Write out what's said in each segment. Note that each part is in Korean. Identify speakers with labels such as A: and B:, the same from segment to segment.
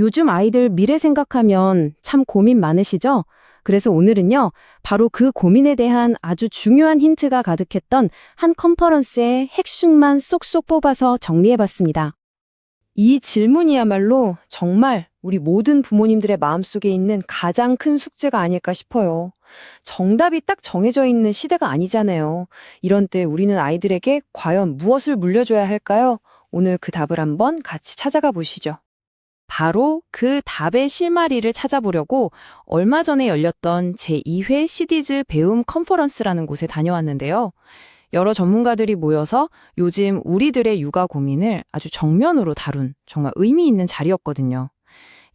A: 요즘 아이들 미래 생각하면 참 고민 많으시죠? 그래서 오늘은요, 바로 그 고민에 대한 아주 중요한 힌트가 가득했던 한 컨퍼런스의 핵심만 쏙쏙 뽑아서 정리해봤습니다. 이 질문이야말로 정말 우리 모든 부모님들의 마음속에 있는 가장 큰 숙제가 아닐까 싶어요. 정답이 딱 정해져 있는 시대가 아니잖아요. 이런 때 우리는 아이들에게 과연 무엇을 물려줘야 할까요? 오늘 그 답을 한번 같이 찾아가 보시죠. 바로 그 답의 실마리를 찾아보려고 얼마 전에 열렸던 제2회 시디즈 배움 컨퍼런스라는 곳에 다녀왔는데요. 여러 전문가들이 모여서 요즘 우리들의 육아 고민을 아주 정면으로 다룬 정말 의미 있는 자리였거든요.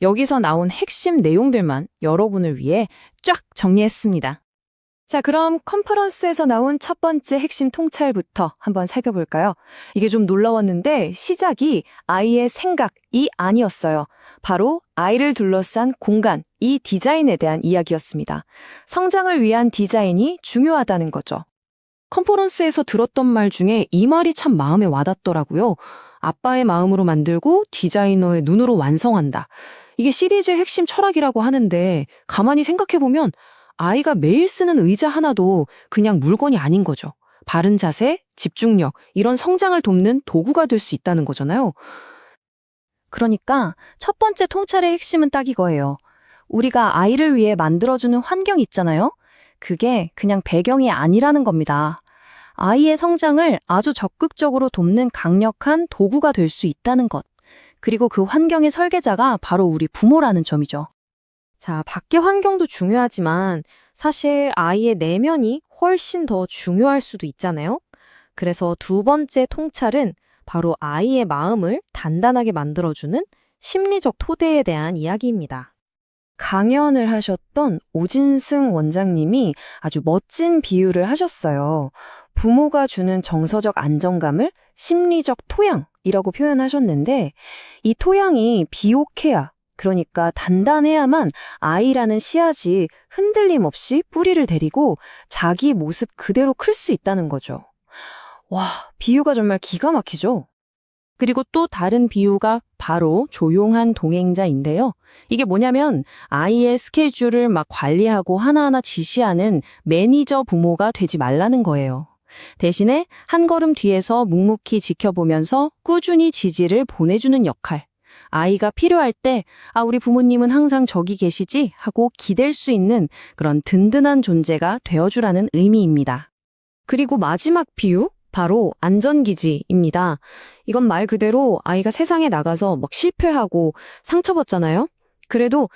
A: 여기서 나온 핵심 내용들만 여러분을 위해 쫙 정리했습니다. 자, 그럼 컨퍼런스에서 나온 첫 번째 핵심 통찰부터 한번 살펴볼까요? 이게 좀 놀라웠는데 시작이 아이의 생각이 아니었어요. 바로 아이를 둘러싼 공간, 이 디자인에 대한 이야기였습니다. 성장을 위한 디자인이 중요하다는 거죠. 컨퍼런스에서 들었던 말 중에 이 말이 참 마음에 와닿더라고요. 아빠의 마음으로 만들고 디자이너의 눈으로 완성한다. 이게 시리즈의 핵심 철학이라고 하는데 가만히 생각해보면 아이가 매일 쓰는 의자 하나도 그냥 물건이 아닌 거죠. 바른 자세, 집중력, 이런 성장을 돕는 도구가 될 수 있다는 거잖아요. 그러니까 첫 번째 통찰의 핵심은 딱 이거예요. 우리가 아이를 위해 만들어주는 환경 있잖아요. 그게 그냥 배경이 아니라는 겁니다. 아이의 성장을 아주 적극적으로 돕는 강력한 도구가 될 수 있다는 것. 그리고 그 환경의 설계자가 바로 우리 부모라는 점이죠. 자, 밖의 환경도 중요하지만 사실 아이의 내면이 훨씬 더 중요할 수도 있잖아요. 그래서 두 번째 통찰은 바로 아이의 마음을 단단하게 만들어주는 심리적 토대에 대한 이야기입니다. 강연을 하셨던 오진승 원장님이 아주 멋진 비유를 하셨어요. 부모가 주는 정서적 안정감을 심리적 토양이라고 표현하셨는데 이 토양이 비옥해야, 그러니까 단단해야만 아이라는 씨앗이 흔들림 없이 뿌리를 내리고 자기 모습 그대로 클 수 있다는 거죠. 와, 비유가 정말 기가 막히죠? 그리고 또 다른 비유가 바로 조용한 동행자인데요. 이게 뭐냐면 아이의 스케줄을 막 관리하고 하나하나 지시하는 매니저 부모가 되지 말라는 거예요. 대신에 한 걸음 뒤에서 묵묵히 지켜보면서 꾸준히 지지를 보내주는 역할. 아이가 필요할 때 우리 부모님은 항상 저기 계시지 하고 기댈 수 있는 그런 든든한 존재가 되어주라는 의미입니다. 그리고 마지막 비유, 바로 안전기지입니다. 이건 말 그대로 아이가 세상에 나가서 막 실패하고 상처받잖아요. 그래도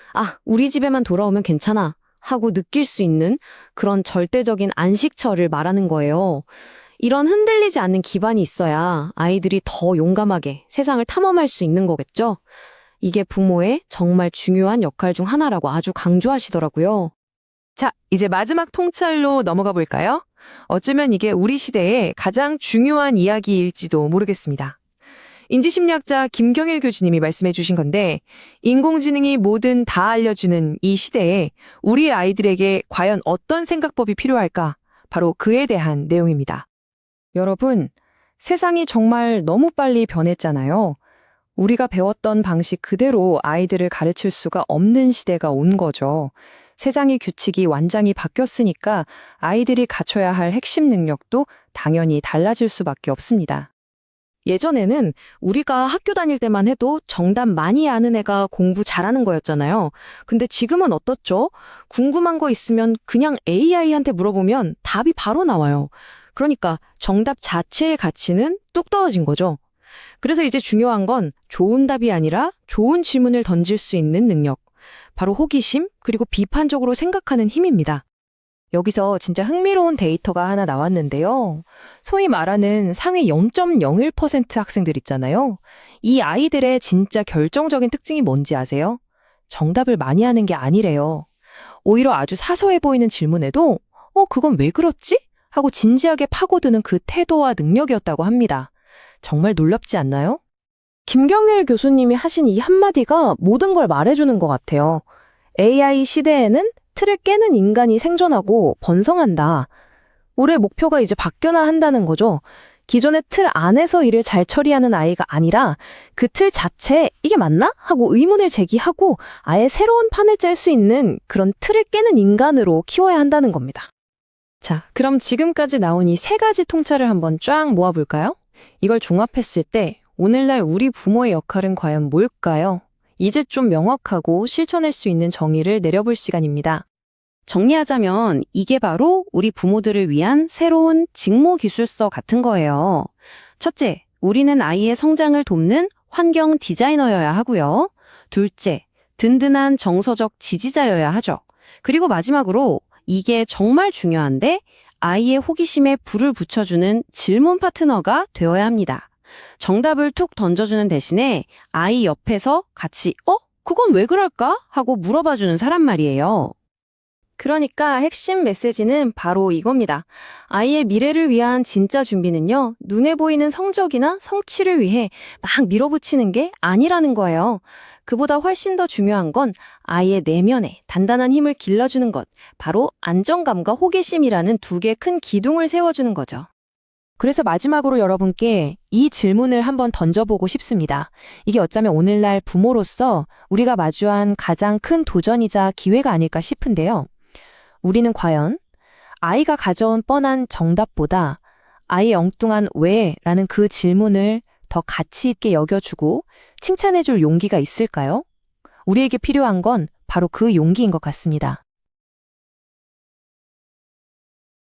A: 우리 집에만 돌아오면 괜찮아 하고 느낄 수 있는 그런 절대적인 안식처를 말하는 거예요. 이런 흔들리지 않는 기반이 있어야 아이들이 더 용감하게 세상을 탐험할 수 있는 거겠죠? 이게 부모의 정말 중요한 역할 중 하나라고 아주 강조하시더라고요.
B: 자, 이제 마지막 통찰로 넘어가 볼까요? 어쩌면 이게 우리 시대의 가장 중요한 이야기일지도 모르겠습니다. 인지심리학자 김경일 교수님이 말씀해 주신 건데, 인공지능이 뭐든 다 알려주는 이 시대에 우리 아이들에게 과연 어떤 생각법이 필요할까? 바로 그에 대한 내용입니다.
A: 여러분, 세상이 정말 너무 빨리 변했잖아요. 우리가 배웠던 방식 그대로 아이들을 가르칠 수가 없는 시대가 온 거죠. 세상의 규칙이 완전히 바뀌었으니까 아이들이 갖춰야 할 핵심 능력도 당연히 달라질 수밖에 없습니다. 예전에는 우리가 학교 다닐 때만 해도 정답 많이 아는 애가 공부 잘하는 거였잖아요. 근데 지금은 어떻죠? 궁금한 거 있으면 그냥 AI한테 물어보면 답이 바로 나와요. 그러니까 정답 자체의 가치는 뚝 떨어진 거죠. 그래서 이제 중요한 건 좋은 답이 아니라 좋은 질문을 던질 수 있는 능력. 바로 호기심, 그리고 비판적으로 생각하는 힘입니다. 여기서 진짜 흥미로운 데이터가 하나 나왔는데요. 소위 말하는 상위 0.01% 학생들 있잖아요. 이 아이들의 진짜 결정적인 특징이 뭔지 아세요? 정답을 많이 하는 게 아니래요. 오히려 아주 사소해 보이는 질문에도 그건 왜 그렇지? 하고 진지하게 파고드는 그 태도와 능력이었다고 합니다. 정말 놀랍지 않나요? 김경일 교수님이 하신 이 한마디가 모든 걸 말해주는 것 같아요. AI 시대에는 틀을 깨는 인간이 생존하고 번성한다. 올해 목표가 이제 바뀌어나 한다는 거죠.
C: 기존의 틀 안에서 일을 잘 처리하는 아이가 아니라 그 틀 자체에 이게 맞나? 하고 의문을 제기하고 아예 새로운 판을 짤 수 있는 그런 틀을 깨는 인간으로 키워야 한다는 겁니다.
A: 자, 그럼 지금까지 나온 이 세 가지 통찰을 한번 쫙 모아볼까요? 이걸 종합했을 때 오늘날 우리 부모의 역할은 과연 뭘까요? 이제 좀 명확하고 실천할 수 있는 정의를 내려볼 시간입니다. 정리하자면 이게 바로 우리 부모들을 위한 새로운 직무 기술서 같은 거예요. 첫째, 우리는 아이의 성장을 돕는 환경 디자이너여야 하고요. 둘째, 든든한 정서적 지지자여야 하죠. 그리고 마지막으로 이게 정말 중요한데 아이의 호기심에 불을 붙여주는 질문 파트너가 되어야 합니다. 정답을 툭 던져주는 대신에 아이 옆에서 같이 그건 왜 그럴까? 하고 물어봐주는 사람 말이에요. 그러니까 핵심 메시지는 바로 이겁니다. 아이의 미래를 위한 진짜 준비는요, 눈에 보이는 성적이나 성취를 위해 막 밀어붙이는 게 아니라는 거예요. 그보다 훨씬 더 중요한 건 아이의 내면에 단단한 힘을 길러주는 것, 바로 안정감과 호기심이라는 두 개의 큰 기둥을 세워주는 거죠.
B: 그래서 마지막으로 여러분께 이 질문을 한번 던져보고 싶습니다. 이게 어쩌면 오늘날 부모로서 우리가 마주한 가장 큰 도전이자 기회가 아닐까 싶은데요. 우리는 과연 아이가 가져온 뻔한 정답보다 아이의 엉뚱한 왜라는 그 질문을 더 가치 있게 여겨주고 칭찬해줄 용기가 있을까요? 우리에게 필요한 건 바로 그 용기인 것 같습니다.